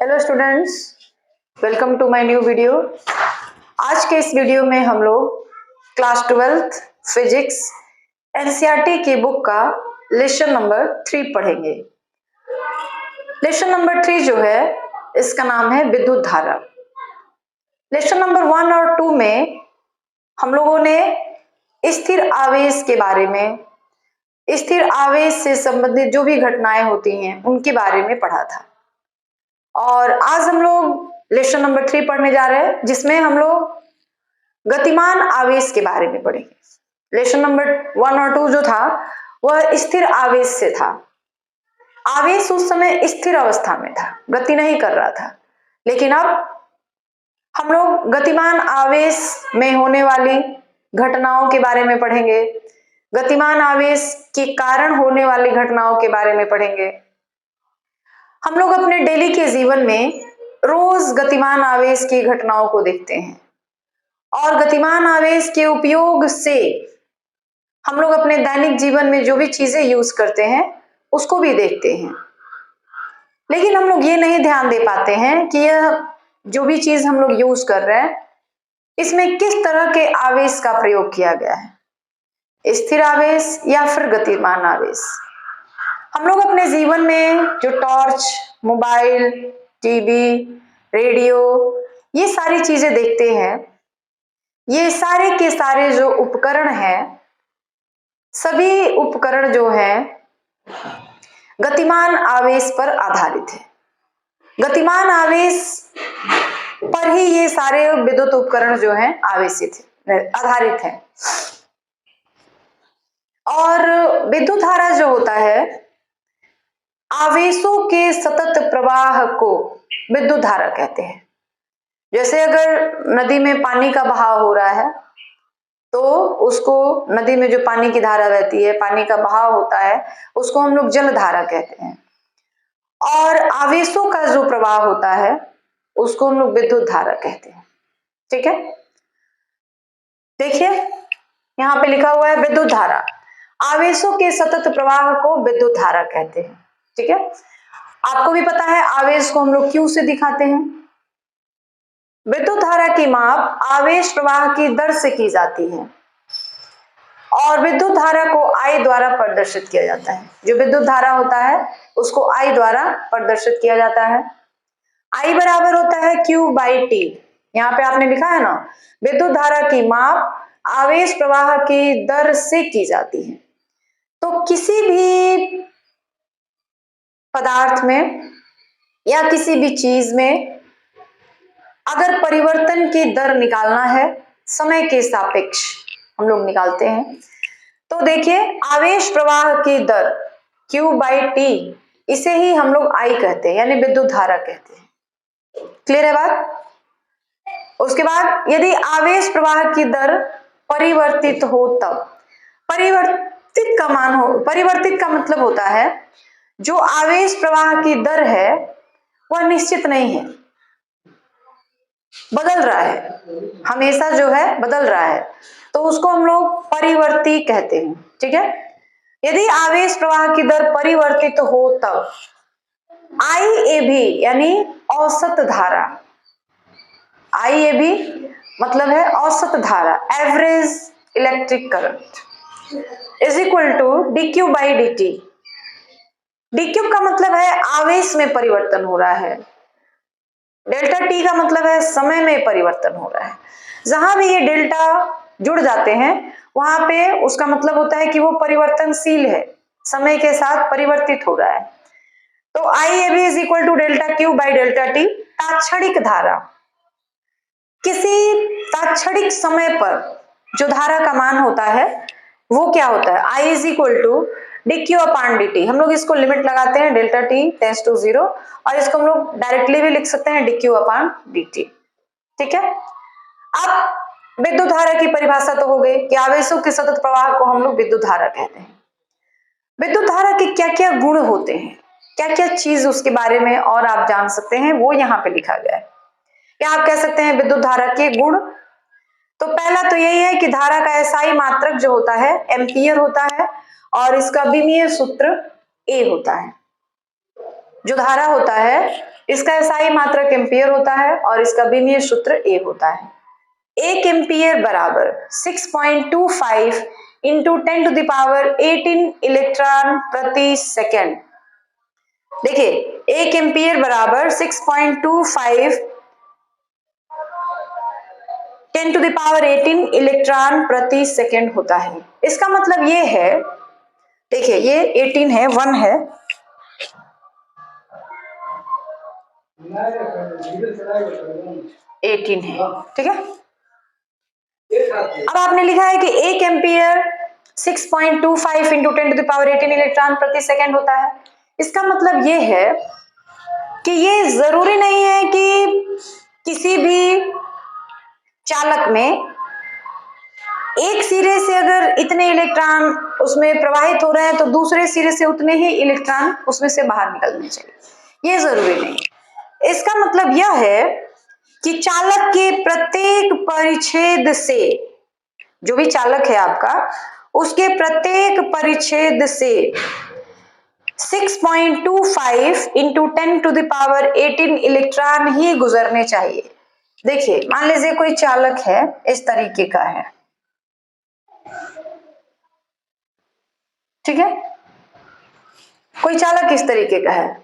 Hello students, welcome to my new video. आज के इस वीडियो में हम लोग क्लास 12th फिजिक्स एनसीईआरटी की बुक का लेसन नंबर 3 पढ़ेंगे। लेसन नंबर 3 जो है इसका नाम है विद्युत धारा। लेसन नंबर 1 और 2 में हम लोगों ने स्थिर आवेश के बारे में, स्थिर आवेश से संबंधित जो भी घटनाएं होती हैं उनके बारे में पढ़ा था। और आज हम लोग लेसन नंबर 3 पढ़ने जा रहे हैं जिसमें हम लोग गतिमान आवेश के बारे में पढ़ेंगे। लेसन नंबर 1 और 2 जो था वह स्थिर आवेश से था। आवेश उस समय स्थिर अवस्था में था, गति नहीं कर रहा था। लेकिन अब हम लोग गतिमान आवेश में होने वाली घटनाओं के बारे में पढ़ेंगे, गतिमान आवेश के कारण होने वाली घटनाओं के बारे में पढ़ेंगे। हम लोग अपने डेली के जीवन में रोज गतिमान आवेश की घटनाओं को देखते हैं और गतिमान आवेश के उपयोग से हम लोग अपने दैनिक जीवन में जो भी चीजें यूज करते हैं उसको भी देखते हैं। लेकिन हम लोग ये नहीं ध्यान दे पाते हैं कि यह जो भी चीज हम लोग यूज कर रहे हैं इसमें किस तरह के आवेश का प्रयोग किया गया है, स्थिर आवेश या फिर गतिमान आवेश। हम लोग अपने जीवन में जो टॉर्च, मोबाइल, टीवी, रेडियो, ये सारी चीजें देखते हैं, ये सारे के सारे जो उपकरण हैं, सभी उपकरण जो हैं गतिमान आवेश पर आधारित है। गतिमान आवेश पर ही ये सारे विद्युत उपकरण जो हैं आधारित हैं। और विद्युत धारा जो होता है, आवेशों के सतत प्रवाह को विद्युत धारा कहते हैं। जैसे अगर नदी में पानी का बहाव हो रहा है तो उसको, नदी में जो पानी की धारा बहती है, पानी का बहाव होता है, उसको हम लोग जल धारा कहते हैं। और आवेशों का जो प्रवाह होता है उसको हम लोग विद्युत धारा कहते हैं। ठीक है, देखिए यहाँ पे लिखा हुआ है विद्युत धारा। आवेशों के सतत प्रवाह को विद्युत धारा कहते हैं। ठीक है, आपको भी पता है आवेश को हम लोग क्यू से दिखाते हैं। विद्युत धारा की माप आवेश प्रवाह की दर से की जाती है और विद्युत धारा को I द्वारा प्रदर्शित किया जाता है। जो विद्युत धारा होता है उसको I द्वारा प्रदर्शित किया जाता है। I बराबर होता है Q/T। यहाँ पे आपने लिखा है ना, विद्युत धारा की माप आवेश प्रवाह की दर से की जाती है। तो किसी भी पदार्थ में या किसी भी चीज में अगर परिवर्तन की दर निकालना है, समय के सापेक्ष हम लोग निकालते हैं, तो देखिए आवेश प्रवाह की दर Q/T, इसे ही हम लोग I कहते हैं, यानी विद्युत धारा कहते हैं। क्लियर है बात? उसके बाद यदि आवेश प्रवाह की दर परिवर्तित हो तब, परिवर्तित का मान हो, परिवर्तित का मतलब होता है जो आवेश प्रवाह की दर है वह निश्चित नहीं है, बदल रहा है, हमेशा जो है बदल रहा है, तो उसको हम लोग परिवर्ती कहते हैं। ठीक है, यदि आवेश प्रवाह की दर परिवर्तित हो तब IAB यानी औसत धारा, IAB मतलब है औसत धारा, average electric current is equal to dQ/dt। dQ का मतलब है आवेश में परिवर्तन हो रहा है, डेल्टा T का मतलब है समय में परिवर्तन हो रहा है। जहां भी ये डेल्टा जुड़ जाते हैं वहां पे उसका मतलब होता है कि वो परिवर्तनशील है, समय के साथ परिवर्तित हो रहा है। तो IAB is equal to delta Q/ΔT। तात्क्षणिक धारा, किसी तात्क्षणिक समय पर जो धारा का मान होता है वो क्या होता है, I is equal to dQ/dt। हम लोग इसको लिमिट लगाते हैं डेल्टा T टेंड्स टू 0 और इसको हम लोग डायरेक्टली भी लिख सकते हैं dQ/dt। ठीक है, अब विद्युत धारा की परिभाषा तो हो गई कि आवेशों के सतत प्रवाह को हम लोग विद्युत धारा कहते हैं। विद्युत धारा के क्या क्या गुण होते हैं, क्या क्या चीज उसके बारे में और आप जान सकते हैं, वो यहाँ पे लिखा गया है। क्या आप कह सकते हैं विद्युत धारा के गुण? तो पहला तो यही है कि धारा का एसआई मात्रक जो होता है एम्पियर होता है और इसका विमीय सूत्र A होता है। जो धारा होता है इसका एसआई मात्रक एम्पियर होता है और इसका बीमीय सूत्र ए होता है। 1 एम्पियर बराबर 6.25 इंटू 10⁻18 इलेक्ट्रॉन प्रति सेकेंड। देखिए 1 एम्पियर बराबर 6.25 10⁻18 इलेक्ट्रॉन प्रति सेकेंड होता है। इसका मतलब ये है, देखिए ये 18 है, 1 है, एटीन है, ठीक है। अब आपने लिखा है कि 1 एम्पियर 6.25 इंटू 10⁻18 इलेक्ट्रॉन प्रति सेकेंड होता है। इसका मतलब ये है कि ये जरूरी नहीं है कि किसी भी चालक में एक सिरे से अगर इतने इलेक्ट्रॉन उसमें प्रवाहित हो रहे हैं तो दूसरे सिरे से उतने ही इलेक्ट्रॉन उसमें से बाहर निकलने चाहिए, ये जरूरी नहीं। इसका मतलब यह है कि चालक के प्रत्येक परिच्छेद से, जो भी चालक है आपका, उसके प्रत्येक परिच्छेद से 6.25 इंटू 10⁻18 इलेक्ट्रॉन ही गुजरने चाहिए। देखिए मान लीजिए कोई चालक है, इस तरीके का है, ठीक है, कोई चालक इस तरीके का है,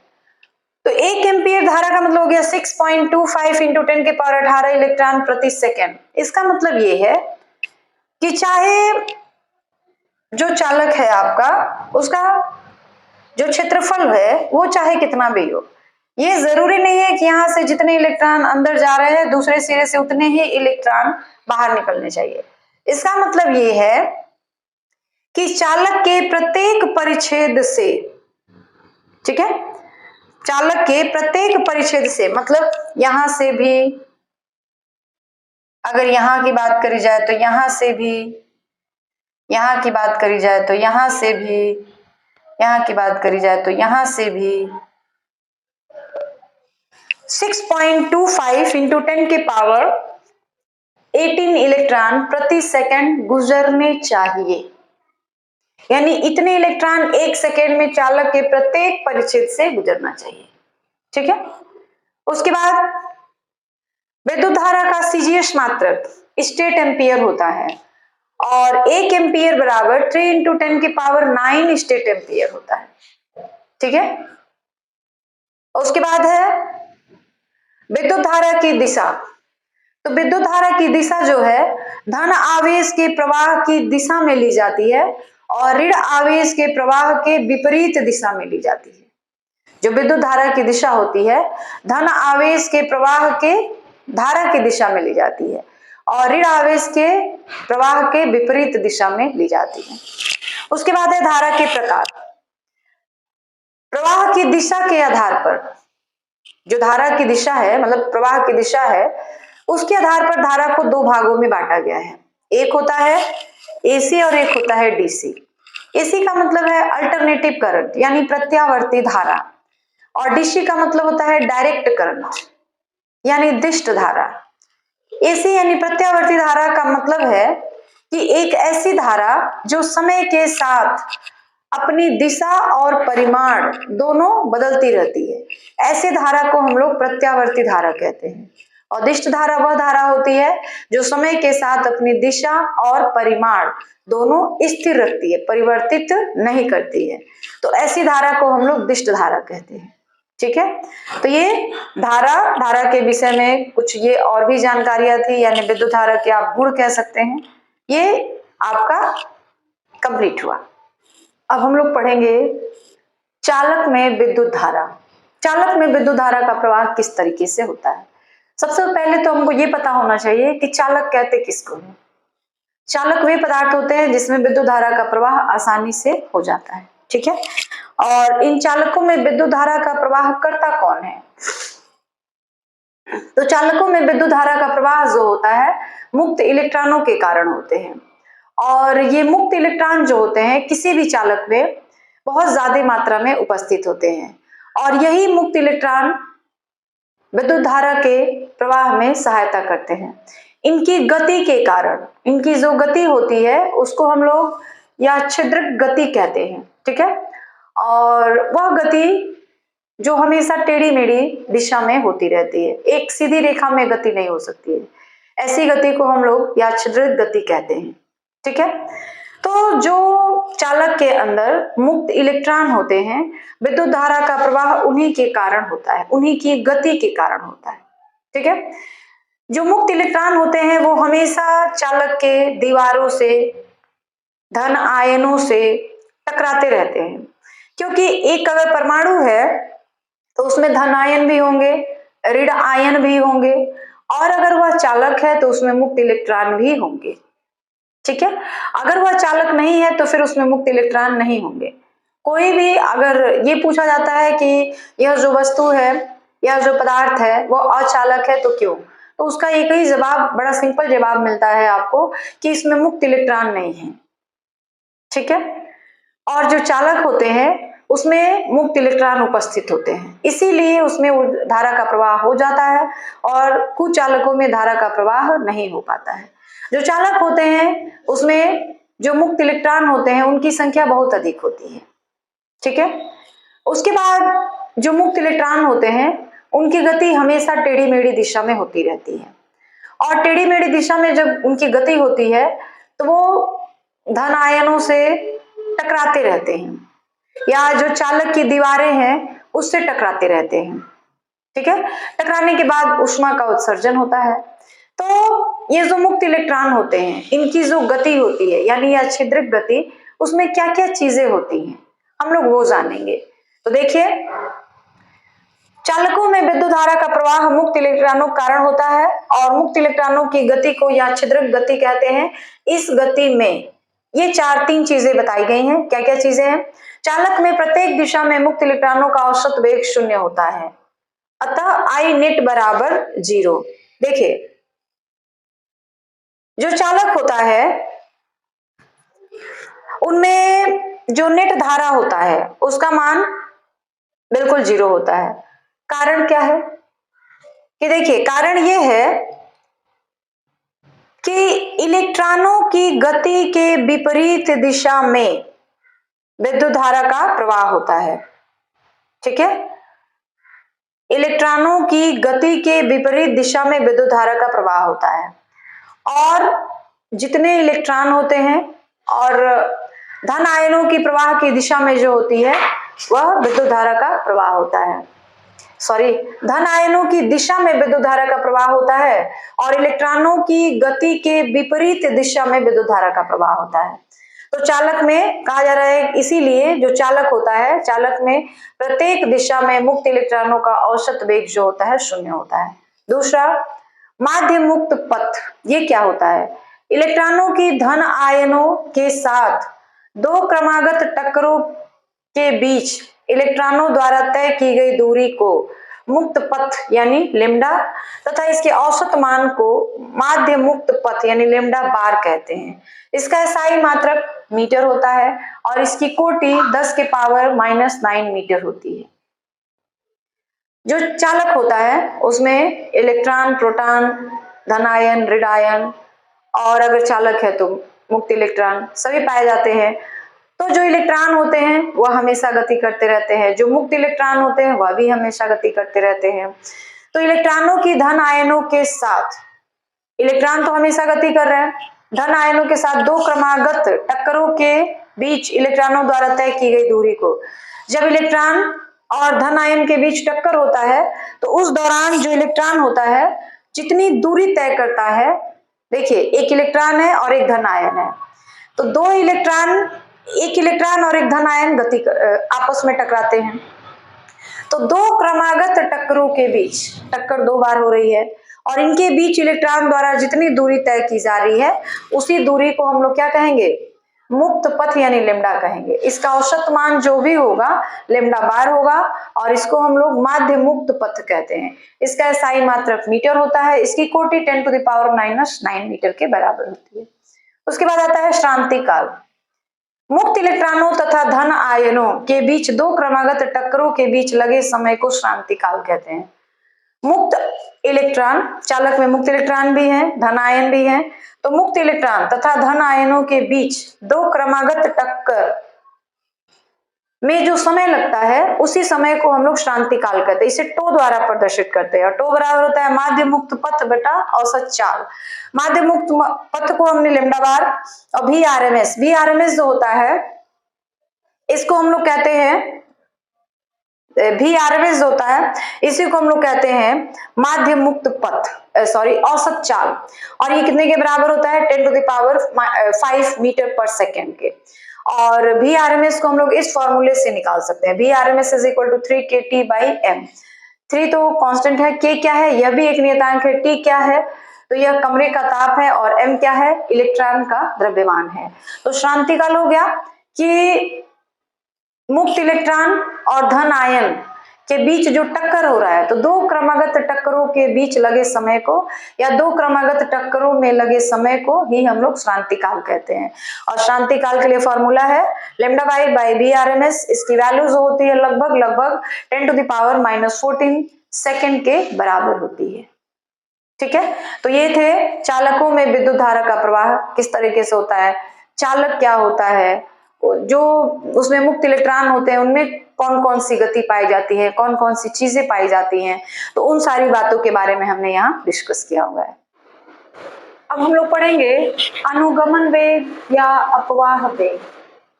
तो 1 एम्पियर धारा का मतलब हो गया 6.25 इंटू 10⁻18 इलेक्ट्रॉन प्रति सेकेंड। इसका मतलब ये है कि चाहे जो चालक है आपका, उसका जो क्षेत्रफल है वो चाहे कितना भी हो, ये जरूरी नहीं है कि यहां से जितने इलेक्ट्रॉन अंदर जा रहे हैं दूसरे सिरे से उतने ही इलेक्ट्रॉन बाहर निकलने चाहिए। इसका मतलब ये है कि चालक के प्रत्येक परिच्छेद से, ठीक है, चालक के प्रत्येक परिच्छेद से, मतलब यहां से भी, अगर यहां की बात करी जाए तो यहां से भी, यहां की बात करी जाए तो यहां से भी, यहां की बात करी जाए तो यहां से भी 6.25 इंटू 10⁻18 इलेक्ट्रॉन प्रति सेकंड गुजरने चाहिए। यानी इतने इलेक्ट्रॉन एक सेकेंड में चालक के प्रत्येक परिच्छेद से गुजरना चाहिए, ठीक है। उसके बाद विद्युत धारा का सीजीएस मात्रक स्टेट एम्पियर होता है और 1 एम्पियर बराबर 3 इंटू 10⁹ स्टेट एम्पियर होता है, ठीक है। उसके बाद है विद्युत धारा की दिशा। तो विद्युत धारा की दिशा जो है धन आवेश के प्रवाह की दिशा में ली जाती है और ऋण आवेश के प्रवाह के विपरीत दिशा में ली जाती है। जो विद्युत धारा की दिशा होती है धन आवेश के प्रवाह के धारा की दिशा में ली जाती है और ऋण आवेश के प्रवाह के विपरीत दिशा में ली जाती है। उसके बाद है धारा के प्रकार। प्रवाह की दिशा के आधार पर, जो धारा की दिशा है मतलब प्रवाह की दिशा है, उसके आधार पर धारा को दो भागों में बांटा गया है। एक होता है एसी और एक होता है डीसी। एसी का मतलब है अल्टरनेटिव करंट यानी प्रत्यावर्ती धारा, और डीसी का मतलब होता है डायरेक्ट करंट यानी दिष्ट धारा। एसी यानी प्रत्यावर्ती धारा का मतलब है कि एक ऐसी धारा जो समय के साथ अपनी दिशा और परिमाण दोनों बदलती रहती है, ऐसे धारा को हम लोग प्रत्यावर्ती धारा कहते हैं। और दिष्ट धारा वह धारा होती है जो समय के साथ अपनी दिशा और परिमाण दोनों स्थिर रखती है, परिवर्तित नहीं करती है, तो ऐसी धारा को हम लोग दिष्ट धारा कहते हैं, ठीक है। तो ये धारा के विषय में कुछ ये और भी जानकारियां थी, यानी विद्युत धारा के आप गुण कह सकते हैं। ये आपका कंप्लीट हुआ। अब हम लोग पढ़ेंगे चालक में विद्युत धारा। चालक में विद्युत धारा का प्रवाह किस तरीके से होता है। सबसे पहले तो हमको ये पता होना चाहिए कि चालक कहते किसको हैं। चालक वे पदार्थ होते हैं जिसमें विद्युत धारा का प्रवाह आसानी से हो जाता है, ठीक है। और इन चालकों में विद्युत धारा का प्रवाह करता कौन है। तो चालकों में विद्युत धारा का प्रवाह जो होता है मुक्त इलेक्ट्रॉनों के कारण होते हैं, और ये मुक्त इलेक्ट्रॉन जो होते हैं किसी भी चालक में बहुत ज्यादा मात्रा में उपस्थित होते हैं, और यही मुक्त इलेक्ट्रॉन विद्युत धारा के प्रवाह में सहायता करते हैं। इनकी गति के कारण, इनकी जो गति होती है उसको हम लोग या छिद्रक गति कहते हैं, ठीक है। और वह गति जो हमेशा टेढ़ी मेढ़ी दिशा में होती रहती है, एक सीधी रेखा में गति नहीं हो सकती है। ऐसी गति को हम लोग यादृच्छिक गति कहते हैं। ठीक है, तो जो चालक के अंदर मुक्त इलेक्ट्रॉन होते हैं, विद्युत धारा का प्रवाह उन्हीं के कारण होता है, उन्हीं की गति के कारण होता है। ठीक है, जो मुक्त इलेक्ट्रॉन होते हैं वो हमेशा चालक के दीवारों से, धन आयनों से टकराते रहते हैं, क्योंकि एक अगर परमाणु है तो उसमें धन आयन भी होंगे, ऋण आयन भी होंगे, और अगर वह चालक है तो उसमें मुक्त इलेक्ट्रॉन भी होंगे। ठीक है, अगर वह चालक नहीं है तो फिर उसमें मुक्त इलेक्ट्रॉन नहीं होंगे। कोई भी अगर ये पूछा जाता है कि यह जो वस्तु है या जो पदार्थ है वो अचालक है तो क्यों, तो उसका एक ही जवाब, बड़ा सिंपल जवाब मिलता है आपको कि इसमें मुक्त इलेक्ट्रॉन नहीं है। ठीक है, और जो चालक होते हैं उसमें मुक्त इलेक्ट्रॉन उपस्थित होते हैं, इसीलिए उसमें धारा का प्रवाह हो जाता है और कुछ चालकों में धारा का प्रवाह नहीं हो पाता है। जो चालक होते हैं उसमें जो मुक्त इलेक्ट्रॉन होते हैं उनकी संख्या बहुत अधिक होती है। ठीक है, उसके बाद जो मुक्त इलेक्ट्रॉन होते हैं उनकी गति हमेशा टेढ़ी मेढ़ी दिशा में होती रहती है, और टेढ़ी मेढ़ी दिशा में जब उनकी गति होती है तो वो धन आयनों से टकराते रहते हैं, या जो चालक की दीवारें हैं उससे टकराते रहते हैं। ठीक है, टकराने के बाद ऊष्मा का उत्सर्जन होता है। तो ये जो मुक्त इलेक्ट्रॉन होते हैं इनकी जो गति होती है यानी यादृच्छिक गति, उसमें क्या क्या चीजें होती हैं हम लोग वो जानेंगे। तो देखिए, चालकों में विद्युत धारा का प्रवाह मुक्त इलेक्ट्रॉनों के कारण होता है, और मुक्त इलेक्ट्रॉनों की गति को यादृच्छिक गति कहते हैं। इस गति में ये तीन चीजें बताई गई हैं। क्या क्या चीजें हैं? चालक में प्रत्येक दिशा में मुक्त इलेक्ट्रॉनों का औसत वेग 0 होता है, अतः आई नेट बराबर 0। देखिए, जो चालक होता है उनमें जो नेट धारा होता है उसका मान बिल्कुल 0 होता है। कारण क्या है कि देखिए, कारण यह है कि इलेक्ट्रॉनों की गति के विपरीत दिशा में विद्युत धारा का प्रवाह होता है। ठीक है, इलेक्ट्रॉनों की गति के विपरीत दिशा में विद्युत धारा का प्रवाह होता है, और जितने इलेक्ट्रॉन होते हैं और धन आयनों की प्रवाह की दिशा में जो होती है वह विद्युत धारा का प्रवाह होता है। धन आयनों की दिशा में विद्युत धारा का प्रवाह होता है और इलेक्ट्रॉनों की गति के विपरीत दिशा में विद्युत धारा का प्रवाह होता है। तो चालक में कहा जा रहा है, इसीलिए जो चालक होता है, चालक में प्रत्येक दिशा में मुक्त इलेक्ट्रॉनों का औसत वेग जो होता है 0 होता है। दूसरा, माध्य मुक्त पथ, ये क्या होता है? इलेक्ट्रॉनों की धन आयनों के साथ दो क्रमागत टक्करों के बीच इलेक्ट्रॉनों द्वारा तय की गई दूरी को मुक्त पथ यानी लेम्डा तथा इसके औसत मान को माध्य मुक्त पथ यानी लेम्डा बार कहते हैं। इसका SI मात्रक मीटर होता है और इसकी कोटि 10⁻⁻9 मीटर होती है। जो चालक होता है उसमें इलेक्ट्रॉन, प्रोटॉन, धन आयन, ऋण आयन, और अगर चालक है तो मुक्त इलेक्ट्रॉन सभी पाए जाते हैं। तो जो इलेक्ट्रॉन होते हैं वह हमेशा गति करते रहते हैं, जो मुक्त इलेक्ट्रॉन होते हैं वह भी हमेशा गति करते रहते हैं। तो इलेक्ट्रॉनों की धन आयनों के साथ, इलेक्ट्रॉन तो हमेशा गति कर रहे हैं, धन आयनों के साथ दो क्रमागत टक्करों के बीच इलेक्ट्रॉनों द्वारा तय की गई दूरी को, जब इलेक्ट्रॉन और धन आयन के बीच टक्कर होता है तो उस दौरान जो इलेक्ट्रॉन होता है जितनी दूरी तय करता है, देखिए एक इलेक्ट्रॉन है और एक धन आयन है, तो एक इलेक्ट्रॉन और एक धन आयन गति आपस में टकराते हैं। तो दो क्रमागत टक्करों के बीच टक्कर 2 बार हो रही है और इनके बीच इलेक्ट्रॉन द्वारा जितनी दूरी तय की जा रही है उसी दूरी को हम लोग क्या कहेंगे? मुक्त पथ यानी लेम्डा कहेंगे। इसका औसत मान जो भी होगा लेम्डा बार होगा और इसको हम लोग माध्य मुक्त पथ कहते हैं। इसका SI मात्रक मीटर होता है, इसकी कोटि 10⁻⁹ मीटर के बराबर होती है। उसके बाद आता है श्रांति काल। मुक्त इलेक्ट्रॉनों तथा धन आयनों के बीच दो क्रमागत टक्करों के बीच लगे समय को श्रांति काल कहते हैं। मुक्त इलेक्ट्रॉन, चालक में मुक्त इलेक्ट्रॉन भी है, धन आयन भी है, तो मुक्त इलेक्ट्रॉन तथा धन आयनों के बीच दो क्रमागत टक्कर में जो समय लगता है उसी समय को हम लोग श्रांति काल कहते हैं। इसे टो द्वारा प्रदर्शित करते हैं। और टो बराबर होता है माध्य मुक्त पथ बटा औसत चाल। माध्य मुक्त पथ को हमने लैम्डा बार और वी आर एम एस जो होता है इसको हम लोग कहते हैं वी आर एम एस होता है, इसी को हम लोग कहते हैं माध्य मुक्त पथ औसत चाल। और ये कितने के बराबर होता है 10 टू द पावर 5 मीटर पर सेकेंड के। और वी आर एम एस को हम लोग इस फॉर्मूले से निकाल सकते हैं, V R M S is equal to 3 के टी बाई एम। 3 तो कांस्टेंट है, के क्या है यह भी एक नियतांक है, टी क्या है तो यह कमरे का ताप है और एम क्या है इलेक्ट्रॉन का द्रव्यमान है। तो श्रांति काल हो गया कि मुक्त इलेक्ट्रॉन और धन आयन के बीच जो टक्कर हो रहा है, तो दो क्रमागत टक्करों के बीच लगे समय को या दो क्रमागत टक्करों में लगे समय को ही हम लोग श्रांति काल कहते हैं। और श्रांति काल के लिए फॉर्मूला है lambda by V R M S. इसकी वैल्यू जो होती है लगभग 10 टू द पावर -14 सेकेंड के बराबर होती है। ठीक है, तो ये थे चालकों में विद्युत धारा का प्रवाह किस तरीके से होता है, चालक क्या होता है, जो उसमें मुक्त इलेक्ट्रॉन होते हैं उनमें कौन कौन सी गति पाई जाती है, कौन कौन सी चीजें पाई जाती हैं, तो उन सारी बातों के बारे में हमने यहाँ डिस्कस किया हुआ है। अब हम लोग पढ़ेंगे अनुगमन वेग या अपवाह वेग।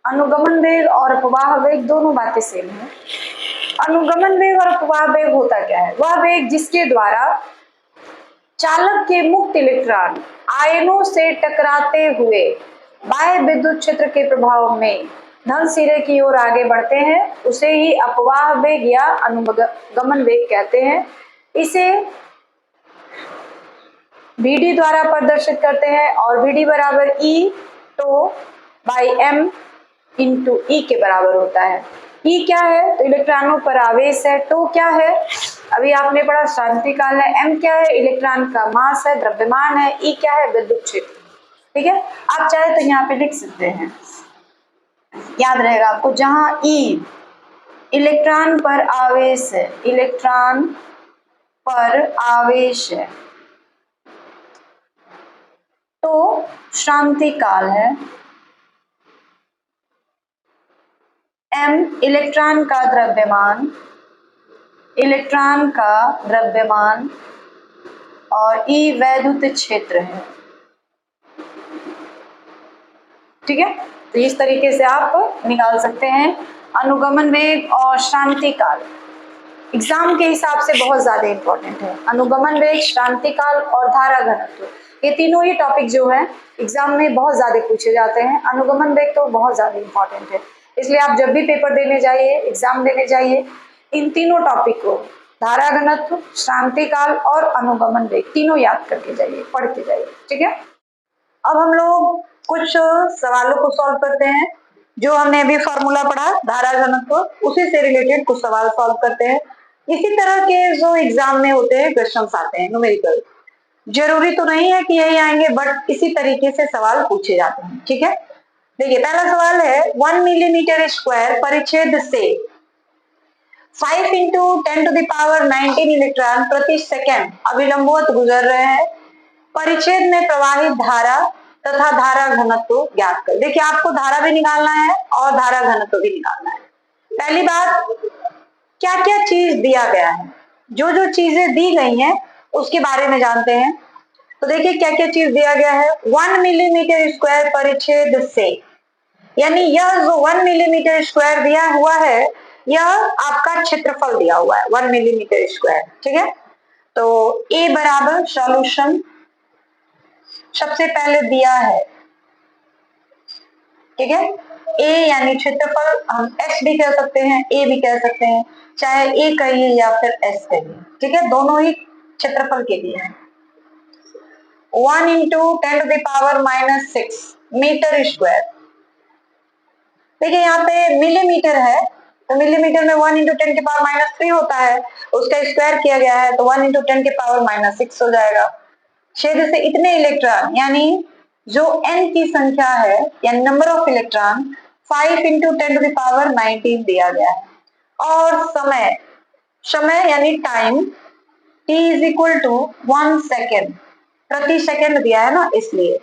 अनुगमन वेग और अपवाह वेग दोनों बातें सेम है। अनुगमन वेग और अपवाह वेग होता क्या है, वह वेग जिसके द्वारा चालक के मुक्त इलेक्ट्रॉन आयनों से टकराते हुए बाह्य विद्युत क्षेत्र के प्रभाव में धन सिरे की ओर आगे बढ़ते हैं, उसे ही अपवाह वेग या अनुगमन वेग कहते हैं। इसे Vd द्वारा प्रदर्शित करते हैं और Vd बराबर E tau by m into E के बराबर होता है। E क्या है तो इलेक्ट्रॉनों पर आवेश है, टो क्या है अभी आपने पढ़ा श्रांति काल है, m क्या है इलेक्ट्रॉन का मास है द्रव्यमान है, E क्या है विद्युत क्षेत्र। ठीक है, आप चाहे तो यहाँ पे लिख सकते हैं, याद रहेगा आपको, जहां E इलेक्ट्रॉन पर आवेश है, इलेक्ट्रॉन पर आवेश है तो श्रांति काल है, m इलेक्ट्रॉन का द्रव्यमान और E वैद्युत क्षेत्र है। ठीक है, तो इस तरीके से आप निकाल सकते हैं अनुगमन वेग और श्रांति काल। एग्जाम के हिसाब से बहुत ज्यादा इंपॉर्टेंट है अनुगमन वेग, श्रांति काल और धारा घनत्व। ये तीनों ही टॉपिक जो है एग्जाम में बहुत ज्यादा पूछे जाते हैं। अनुगमन वेग तो बहुत ज्यादा इंपॉर्टेंट है, इसलिए आप जब भी पेपर देने जाइए, एग्जाम देने जाइए, इन तीनों टॉपिक को धारा घनत्व, श्रांति काल और अनुगमन वेग तीनों याद करके जाइए, पढ़ के जाइए। ठीक है, अब हम लोग कुछ सवालों को सॉल्व करते हैं। जो हमने अभी फॉर्मूला पढ़ा धारा घनत्व, उसी से रिलेटेड कुछ सवाल सॉल्व करते हैं। इसी तरह के जो एग्जाम में होते हैं क्वेश्चंस आते हैं न्यूमेरिकल, जरूरी तो नहीं है कि यही आएंगे, बट इसी तरीके से सवाल पूछे जाते हैं। ठीक है, देखिए पहला सवाल है 1 मिलीमीटर स्क्वायर परिच्छेद से 5 into 10 to the power 19 electron प्रति सेकेंड अविलंबवत गुजर रहे हैं। परिच्छेद में प्रवाहित धारा तथा धारा घनत्व ज्ञात कर। देखिए आपको धारा भी निकालना है और धारा घनत्व भी निकालना है। पहली बात, क्या क्या चीज दिया गया है, जो जो चीजें दी गई हैं उसके बारे में जानते हैं। तो देखिए क्या क्या चीज दिया गया है, 1 मिलीमीटर स्क्वायर परिच्छेद से, यानी यह जो 1 मिलीमीटर स्क्वायर दिया हुआ है यह आपका क्षेत्रफल दिया हुआ है 1 मिलीमीटर स्क्वायर। ठीक है, तो ए बराबर सॉल्यूशन सबसे पहले दिया है। ठीक है, ए यानी क्षेत्रफल, हम एक्स भी कह सकते हैं ए भी कह सकते हैं, चाहे ए कहिए या फिर एस कहिए। ठीक है, दोनों ही क्षेत्रफल के लिए है। 1 into 10 to the power -6 meter square. देखिए यहाँ पे मिलीमीटर है तो मिलीमीटर में 1 इंटू 10 के पावर -3 होता है, उसका स्क्वायर किया गया है तो 1 इंटू 10 के पावर -6 हो जाएगा। छेद से इतने इलेक्ट्रॉन, यानी जो n की संख्या है या number of electron 5 into 10 to the power 19 दिया गया है। और समय यानी time t is equal to 1 second, प्रति सेकेंड दिया है ना इसलिए।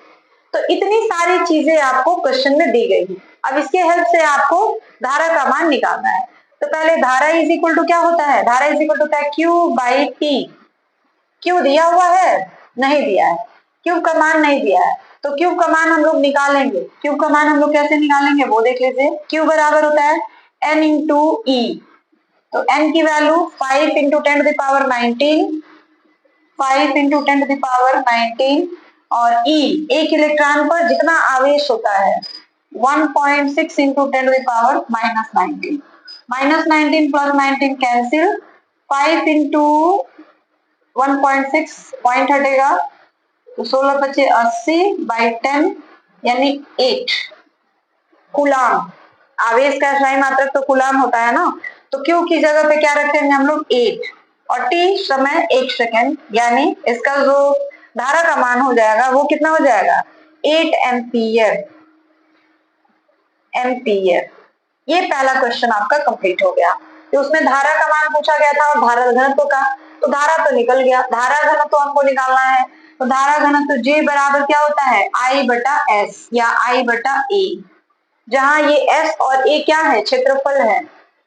तो इतनी सारी चीजें आपको क्वेश्चन में दी गई है। अब इसके हेल्प से आपको धारा का मान निकालना है। तो पहले धारा इज इक्वल टू क्या होता है, धारा इज इक्वल टू होता है Q बाई टी। क्यू दिया हुआ है, नहीं दिया है, क्यूब का मान नहीं दिया है, तो क्यूब का मान हम लोग निकालेंगे। क्यूब का मान हम लोग कैसे निकालेंगे वो देख लीजिए। क्यू बराबर होता है n इंटू ई, तो n की value 5 into 10 to the power 19, 5 into 10 to the power 19, और E एक इलेक्ट्रॉन पर जितना आवेश होता है 1.6 into 10 to the power minus 19, minus 19 plus 19 cancel, 5 into 1.6 point हटेगा, तो 16 बचे 80 बाई 10 यानी 8 कूलाम। आवेश का SI मात्रक तो कूलाम होता है ना, तो क्यू की जगह पे क्या रखेंगे हम लोग 8, और टी समय 1 सेकेंड, यानी इसका जो धारा का मान हो जाएगा वो कितना हो जाएगा 8 एम्पियर। एम्पियर। ये पहला क्वेश्चन आपका कंप्लीट हो गया। तो उसमें धारा का मान पूछा गया था और धारा घनत्व का, तो धारा तो निकल गया, धारा घनत्व हमको निकालना है। तो धारा घनत्व J बराबर क्या होता है I बटा S या I बटा A, जहां ये S और A क्या है, क्षेत्रफल है।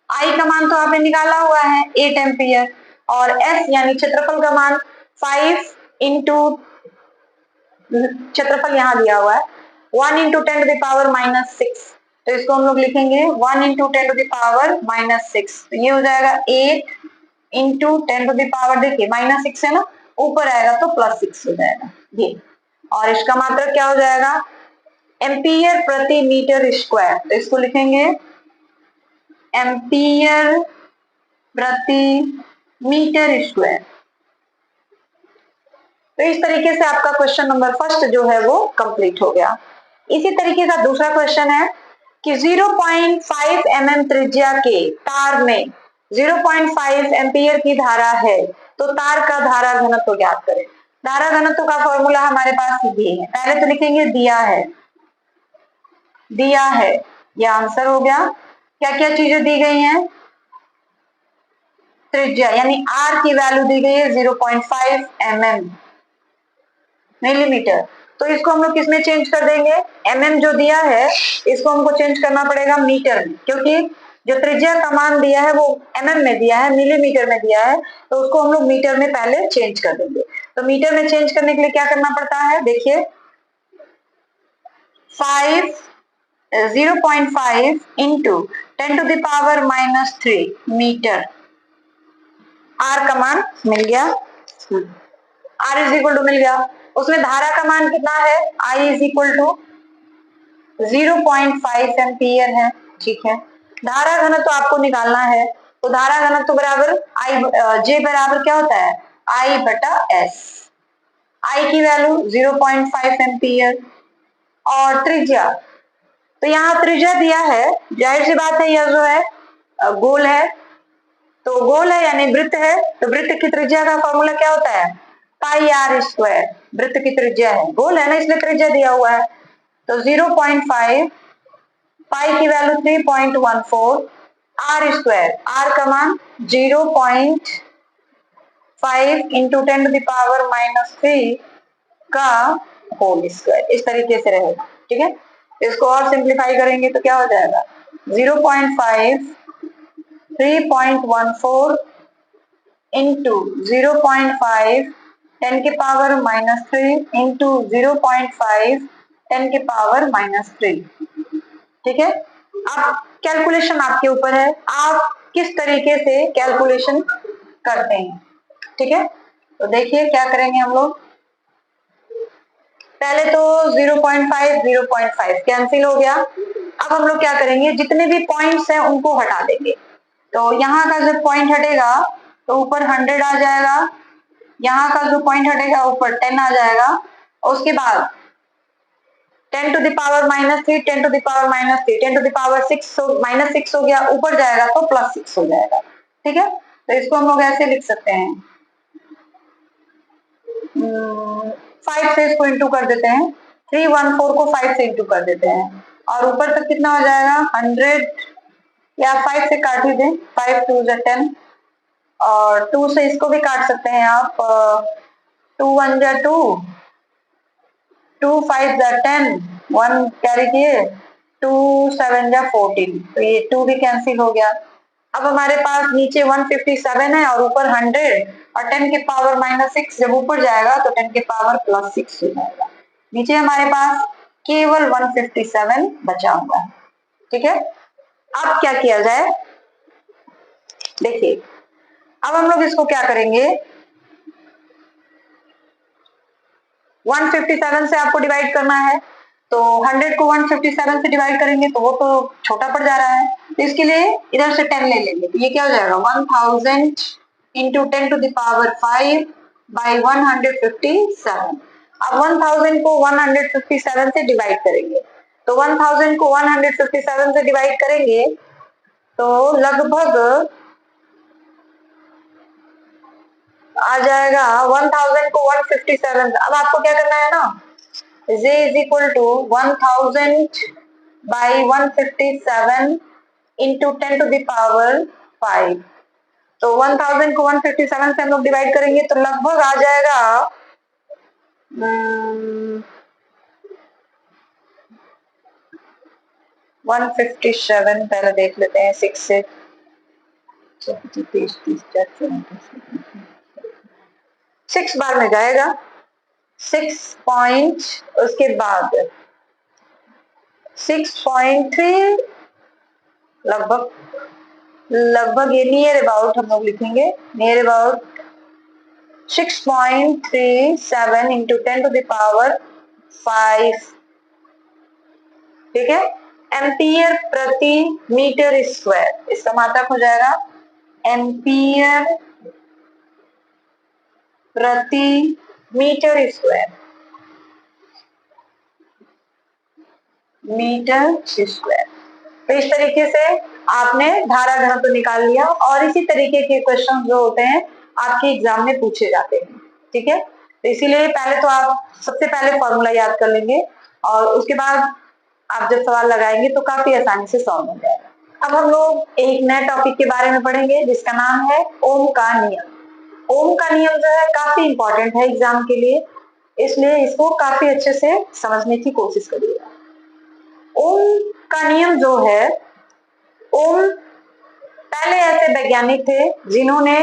I का मान तो आपने निकाला हुआ है 8 एम्पियर, और S यानी क्षेत्रफल का मान 5 इंटू, क्षेत्रफल यहाँ दिया हुआ है 1 into 10 to the power minus 6, तो इसको हम लोग लिखेंगे 1 into 10 to the power minus 6, तो ये हो जाएगा 8 इंटू 10 टू द पावर, देखिए माइनस 6 है ना, ऊपर आएगा तो प्लस 6 हो जाएगा ये, और इसका मात्रक क्या हो जाएगा एम्पियर प्रति मीटर स्क्वायर, तो इसको लिखेंगे एम्पियर प्रति मीटर स्क्वायर। तो इस तरीके से आपका क्वेश्चन नंबर फर्स्ट जो है वो कंप्लीट हो गया। इसी तरीके का दूसरा क्वेश्चन है कि 0.5 mm त्रिज्या के तार में 0.5 एम्पियर की धारा है, तो तार का धारा घनत्व ज्ञात करें। धारा घनत्व का फॉर्मूला हमारे पास ये है, पहले तो लिखेंगे दिया है, दिया है, यह आंसर हो गया। क्या क्या चीजें दी गई हैं, त्रिज्या यानी R की वैल्यू दी गई है 0.5 mm मिलीमीटर, तो इसको हम लोग किसमें चेंज कर देंगे, mm जो दिया है इसको हमको चेंज करना पड़ेगा मीटर में, क्योंकि जो त्रिज्या का मान दिया है वो mm में दिया है, मिलीमीटर में दिया है, तो उसको हम लोग मीटर में पहले चेंज कर देंगे। तो मीटर में चेंज करने के लिए क्या करना पड़ता है, देखिए 0.5 into 10 to the power minus 3 meter, R का मान मिल गया, R इज इक्वल टू मिल गया। उसमें धारा का मान कितना है, I is equal to 0.5 ampere है, ठीक है। धारा घनत्व तो आपको निकालना है, तो धारा घनत्व तो बराबर J बराबर क्या होता है I बटा S, I की वैल्यू 0.5 एम्पियर, और त्रिज्या, तो यहाँ त्रिज्या दिया है, जाहिर सी बात है यह जो है गोल है, तो गोल है यानी वृत्त है, तो वृत्त की त्रिज्या का फॉर्मूला क्या होता है पाई आर स्क्वायर, वृत्त की त्रिज्या है, गोल है ना इसलिए त्रिज्या दिया हुआ है, तो 0.5, पाई की वैल्यू 3.14, आर स्क्वायर, आर का मान 0.5 into 10 to the power minus 3 का होल स्क्वायर, इस तरीके से रहेगा, ठीक है। इसको और सिंप्लीफाई करेंगे तो क्या हो जाएगा 0.5 3.14 इंटू 0.5 10 के पावर माइनस 3 इंटू 0.5 10 के पावर माइनस 3, ठीक है। अब कैलकुलेशन आपके ऊपर है, आप किस तरीके से कैलकुलेशन करते हैं, ठीक है। तो देखिए क्या करेंगे हम लोग, पहले तो 0.5 कैंसिल हो गया। अब हम लोग क्या करेंगे, जितने भी पॉइंट्स हैं उनको हटा देंगे, तो यहाँ का जो पॉइंट हटेगा तो ऊपर 100 आ जाएगा, यहाँ का जो पॉइंट हटेगा ऊपर 10 आ जाएगा, उसके बाद 10 to the power minus 3, 10 to the power minus 3, 10 to the power 6 minus 6 हो गया, ऊपर जाएगा तो प्लस 6 हो जाएगा, ठीक है। तो इसको हम लोग ऐसे लिख सकते हैं, 5 से इसको इंटू कर देते हैं, 314 को 5 से इंटू कर देते हैं, और ऊपर तक कितना हो जाएगा 100, या 5 से काट ही दें, 5 2 जा 10, और 2 से इसको भी काट सकते हैं आप, 2 1 जा 2, 2 5 जा 10, 1 कैरी किए, 2 7 जा 14, तो ये 2 भी कैंसिल हो गया। अब हमारे पास नीचे 157 है और ऊपर 100, और 10 के पावर -6 जब ऊपर जाएगा तो 10 के पावर +6 हो जाएगा। नीचे हमारे पास केवल 157 बचा हुआ है। ठीक है, अब क्या किया जाए, देखिए अब हम लोग इसको क्या करेंगे, 157 से आपको डिवाइड करना है, तो 100 को 157 से डिवाइड करेंगे तो वो तो छोटा पड़ जा रहा है, तो इसके लिए इधर से 10 ले लेंगे, तो ये क्या हो जाएगा 1000 into 10 to the power 5 by 157। अब 1000 को 157 से डिवाइड करेंगे, तो 1000 को 157 से डिवाइड करेंगे तो लगभग आ जाएगा 1000 को 157। अब आपको क्या करना है ना, z is equal to 1000 by 157 into 10 to the power 5, तो 1000 को 157 से हम लोग डिवाइड करेंगे तो लगभग आ जाएगा 157, पहले देख लेते हैं 6 से 6 बार में जाएगा, 6 पॉइंट, उसके बाद 6.3, लगभग ये नियर अबाउट हम लोग लिखेंगे, near about 6.37 into 10 to the power 5, ठीक है, एम्पियर प्रति मीटर स्क्वायर। इसका मात्रक हो जाएगा एम्पियर प्रति मीटर स्क्वायर, मीटर स्क्वायर। तो इस तरीके से आपने धारा घनत्व निकाल लिया, और इसी तरीके के क्वेश्चन जो होते हैं आपके एग्जाम में पूछे जाते हैं। ठीक है, तो इसीलिए पहले तो आप सबसे पहले फॉर्मूला याद कर लेंगे, और उसके बाद आप जब सवाल लगाएंगे तो काफी आसानी से सॉल्व हो जाएगा। अब हम लोग एक नए टॉपिक के बारे में पढ़ेंगे जिसका नाम है ओम का नियम। ओम का नियम जो है काफी इंपॉर्टेंट है एग्जाम के लिए, इसलिए इसको काफी अच्छे से समझने की कोशिश करिएगा। ओम का नियम जो है, ओम पहले ऐसे वैज्ञानिक थे जिन्होंने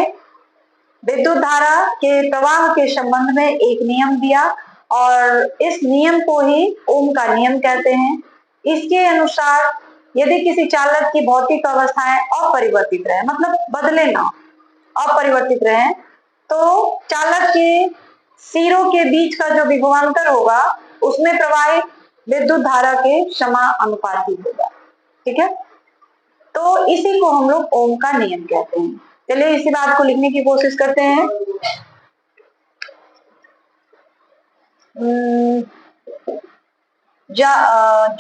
विद्युत धारा के प्रवाह के संबंध में एक नियम दिया, और इस नियम को ही ओम का नियम कहते हैं। इसके अनुसार यदि किसी चालक की भौतिक अवस्थाएं अपरिवर्तित रहे, मतलब बदले ना, अपरिवर्तित रहे, तो चालक के सिरों के बीच का जो विभवांतर होगा उसमें प्रवाहित विद्युत धारा के समानुपाती होगा। ठीक है, तो इसी को हम लोग ओम का नियम कहते हैं। चलिए इसी बात को लिखने की कोशिश करते हैं।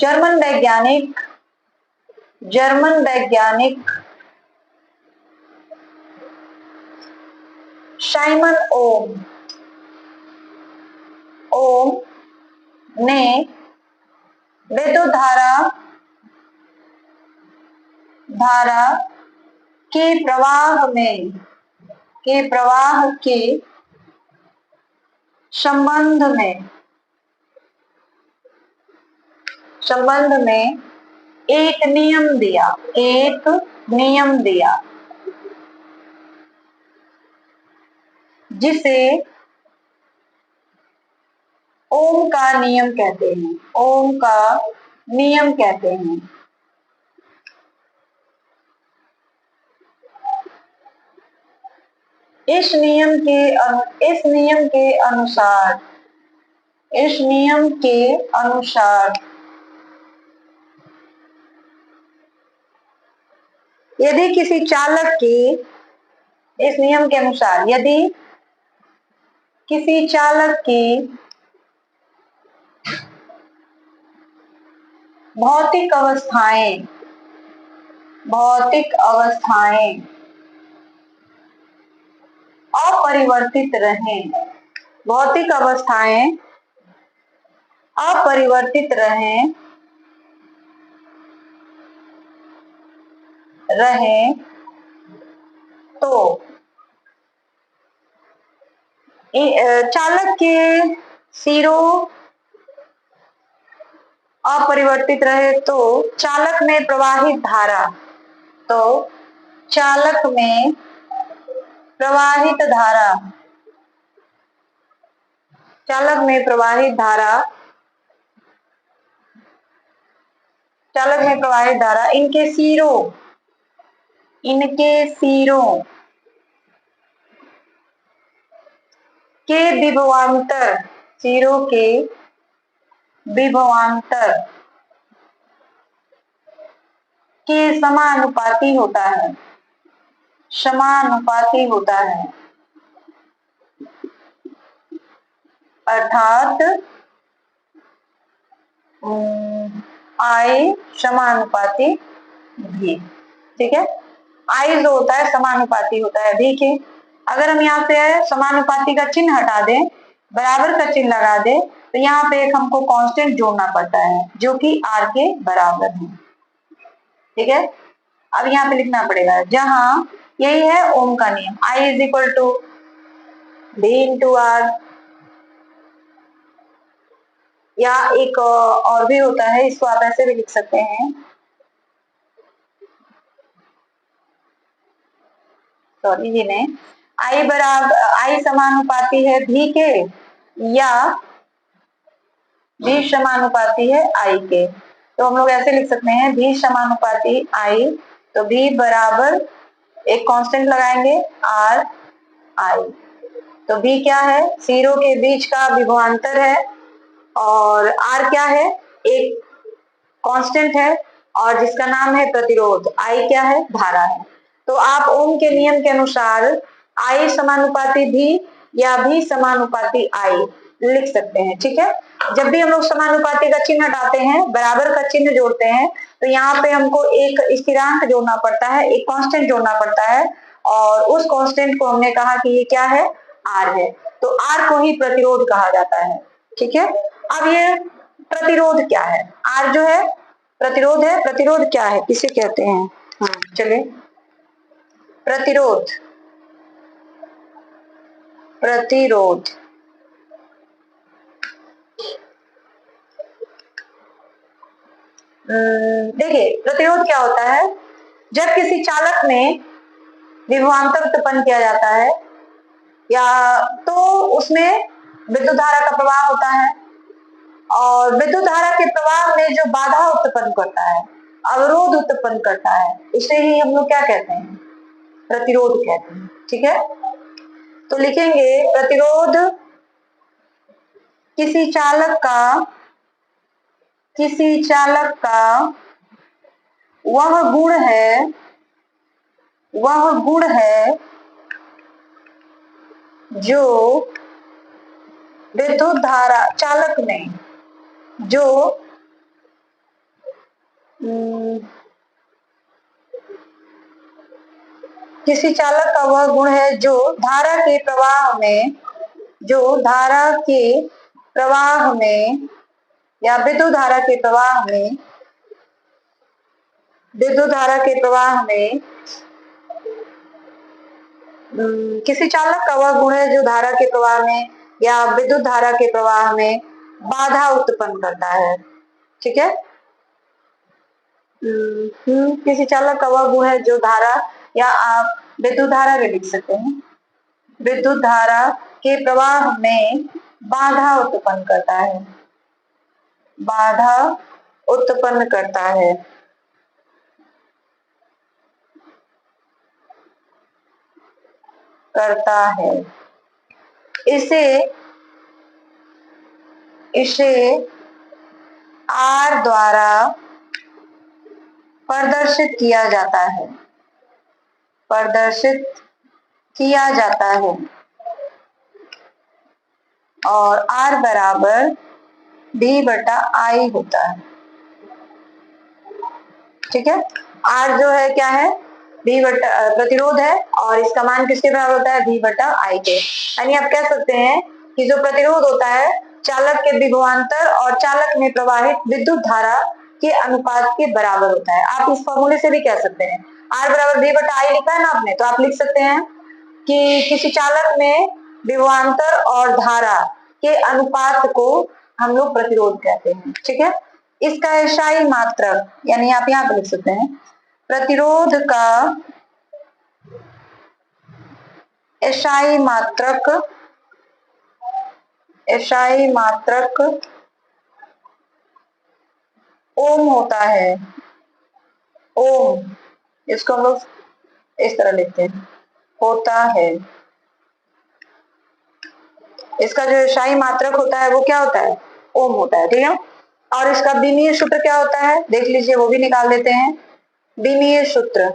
जर्मन वैज्ञानिक साइमन ओम ने विद्युत धारा के प्रवाह के संबंध में एक नियम दिया जिसे ओम का नियम कहते हैं। ओम का नियम कहते हैं। इस नियम के अनुसार यदि किसी चालक की, इस नियम के अनुसार यदि किसी चालक की भौतिक अवस्थाएं अपरिवर्तित रहें, भौतिक अवस्थाएं अपरिवर्तित रहें तो चालक के सिरों अपरिवर्तित रहे तो चालक में प्रवाहित धारा, तो चालक में प्रवाहित धारा, चालक में प्रवाहित धारा, चालक में प्रवाहित धारा इनके सिरों के विभवांतर, सिरों के विभवांतर के समानुपाती होता है, समानुपाती होता है, अर्थात I समानुपाती भी। ठीक है, I जो होता है समानुपाती होता है भी के। अगर हम यहाँ पे समानुपाती का चिन्ह हटा दें, बराबर का चिन्ह लगा दें, तो यहाँ पे एक हमको कांस्टेंट जोड़ना पड़ता है जो कि R के बराबर है। ठीक है, अब यहाँ पे लिखना पड़ेगा, जहां यही है ओम का नियम, I is equal to V into R, या एक और भी होता है, इसको आप ऐसे भी लिख सकते हैं, सॉरी जी ने, I समानुपाती है V के या V समानुपाती है I के, तो हम लोग ऐसे लिख सकते हैं V समानुपाती I, तो V बराबर एक कांस्टेंट लगाएंगे R I, तो V क्या है, सिरों के बीच का विभवांतर है, और R क्या है, एक कांस्टेंट है और जिसका नाम है प्रतिरोध, I क्या है, धारा है। तो आप ओम के नियम के अनुसार I समानुपाती V या V समानुपाती I लिख सकते हैं। ठीक है, जब भी हम लोग समानुपाती का चिन्ह हटाते हैं, बराबर का चिन्ह जोड़ते हैं, तो यहाँ पे हमको एक स्थिरांक जोड़ना पड़ता है, एक कांस्टेंट जोड़ना पड़ता है, और उस कांस्टेंट को हमने कहा कि ये क्या है, R है, तो R को ही प्रतिरोध कहा जाता है। ठीक है, अब ये प्रतिरोध क्या है, R जो है प्रतिरोध है, प्रतिरोध क्या है, किसे कहते हैं, हाँ चलिए, प्रतिरोध, प्रतिरोध देखिए प्रतिरोध क्या होता है, जब किसी चालक में विभवांतर उत्पन्न किया जाता है या तो उसमें विद्युत धारा का प्रवाह होता है, और विद्युत धारा के प्रवाह में जो बाधा उत्पन्न करता है, अवरोध उत्पन्न करता है, उसे ही हम लोग क्या कहते हैं, प्रतिरोध कहते हैं। ठीक है, तो लिखेंगे प्रतिरोध किसी चालक का वह गुण है जो विद्युत धारा, चालक में जो किसी चालक का वह गुण है जो धारा के प्रवाह में या विद्युत धारा के प्रवाह में किसी चालक का वह गुण है जो धारा के प्रवाह में या विद्युत धारा के प्रवाह में बाधा उत्पन्न करता है। ठीक है, किसी चालक का वह गुण है जो धारा, या आप विद्युत धारा भी लिख सकते हैं, विद्युत धारा के प्रवाह में बाधा उत्पन्न करता है, बाधा उत्पन्न करता है। इसे R द्वारा प्रदर्शित किया जाता है, और R बराबर V बटा I होता है। ठीक है, R जो है क्या है, V बटा प्रतिरोध है, और इसका मान किसके बराबर होता है, V बटा I के। यानी आप कह सकते हैं कि जो प्रतिरोध होता है चालक के विभवांतर और चालक में प्रवाहित विद्युत धारा के अनुपात के बराबर होता है। आप इस फॉर्मूले से भी कह सकते हैं, R बराबर V बटा I लिखा है ना आपने, तो आप लिख सकते हैं कि किसी चालक में विभवांतर और धारा के अनुपात को हम लोग प्रतिरोध कहते हैं। ठीक है, इसका एसआई मात्रक, यानी आप यहाँ पे लिख सकते हैं प्रतिरोध का एसआई मात्रक, एसआई मात्रक ओम होता है। ओम, इसको हम लोग इस तरह लिखते हैं, होता है। इसका जो एसआई मात्रक होता है वो क्या होता है, ओम होता है, ठीक है। और इसका बीमीय सूत्र क्या होता है, देख लीजिए, वो भी निकाल देते हैं। बीमीय सूत्र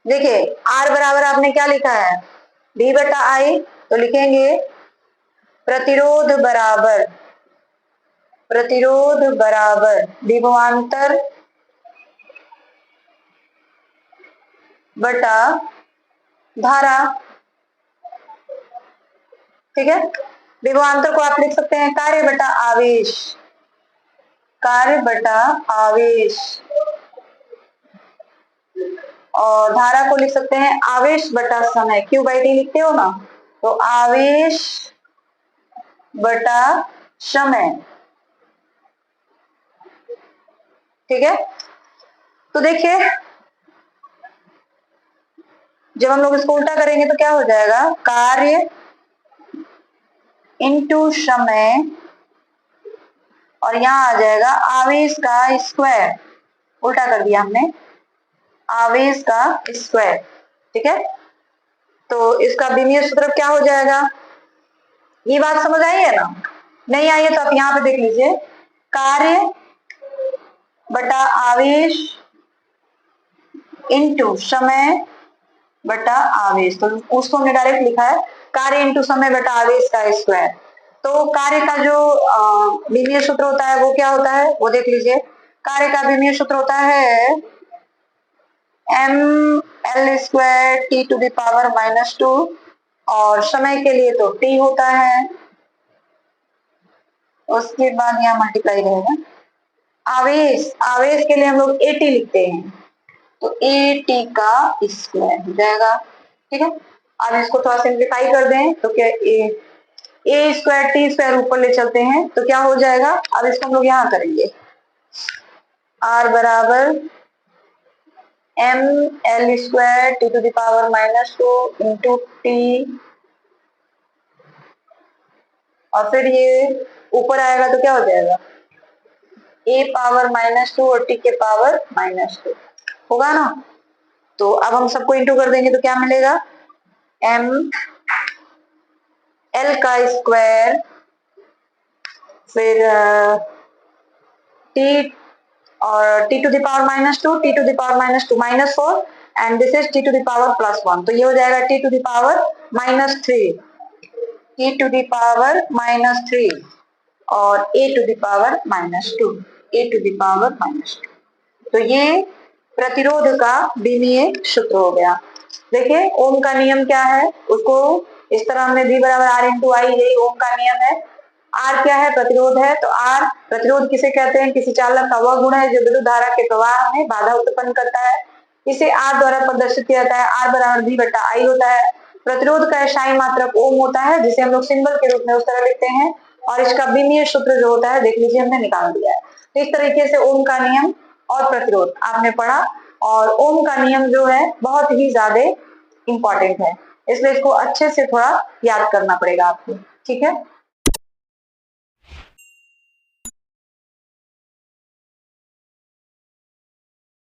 देखिए, आर बराबर आपने क्या लिखा है, डी बटा आई, तो लिखेंगे प्रतिरोध बराबर, प्रतिरोध बराबर विभवांतर बटा धारा, ठीक है। विभवांतर को आप लिख सकते हैं कार्य बटा आवेश, कार्य बटा आवेश, और धारा को लिख सकते हैं आवेश बटा समय, क्यू बाई टी लिखते हो ना, तो आवेश बटा समय, ठीक है। तो देखिए, जब हम लोग इसको उल्टा करेंगे तो क्या हो जाएगा, कार्य इंटू समय, और यहां आ जाएगा आवेश का स्क्वायर, उल्टा कर दिया हमने, आवेश का स्क्वायर, ठीक है। तो इसका विमीय सूत्र क्या हो जाएगा, ये बात समझ आई है ना, नहीं आई है तो आप यहाँ पे देख लीजिए, कार्य बटा आवेश इंटू समय बटा आवेश, तो उसको हमने डायरेक्ट लिखा है कार्य इंटू समय बटा आवेश का स्क्वायर। तो कार्य का जो विमीय सूत्र होता है वो क्या होता है, वो देख लीजिए, कार्य का विमीय सूत्र होता है ml² t to the power -2, और समय के लिए तो t होता है, उसके बाद यहाँ मल्टीप्लाई रहेगा। आवेश, आवेश के लिए हम लोग AT लिखते हैं, तो AT का स्क्वायर हो जाएगा, ठीक है। अब इसको थोड़ा सिंप्लीफाई कर दें तो क्या, A² T² ऊपर ले चलते हैं तो क्या हो जाएगा, अब इसको हम लोग यहाँ करेंगे, R बराबर ml² t to the power -2 into t, और फिर ये ऊपर आएगा तो क्या हो जाएगा, a पावर -2 और t के पावर -2 होगा ना। तो अब हम सबको इंटू कर देंगे तो क्या मिलेगा, m l का स्क्वायर, फिर t और t to the power -2, t to the power -2 -4, and this is t to the power +1, तो ये हो जाएगा t to the power -3, t to the power -3 और a to the power -2, a to the power -2। तो ये प्रतिरोध का विमीय सूत्र हो गया। देखिए, ओम का नियम क्या है, उसको इस तरह हमने V बराबर R इंटू आई, यही ओम का नियम है। R क्या है, प्रतिरोध है, तो R प्रतिरोध किसे कहते हैं, किसी चालक का वह गुण है जो विद्युत धारा के प्रवाह में बाधा उत्पन्न करता है, इसे R द्वारा प्रदर्शित किया जाता है, R बराबर V बटा I होता है। प्रतिरोध का एसआई मात्रक ओम होता है, जिसे हम लोग सिंबल के रूप में उस तरह लिखते हैं, और इसका विमीय सूत्र जो होता है देख लीजिए हमने निकाल दिया है। तो इस तरीके से ओम का नियम और प्रतिरोध आपने पढ़ा, और ओम का नियम जो है बहुत ही ज्यादा इंपॉर्टेंट है, इसलिए इसको अच्छे से थोड़ा याद करना पड़ेगा आपको, ठीक है।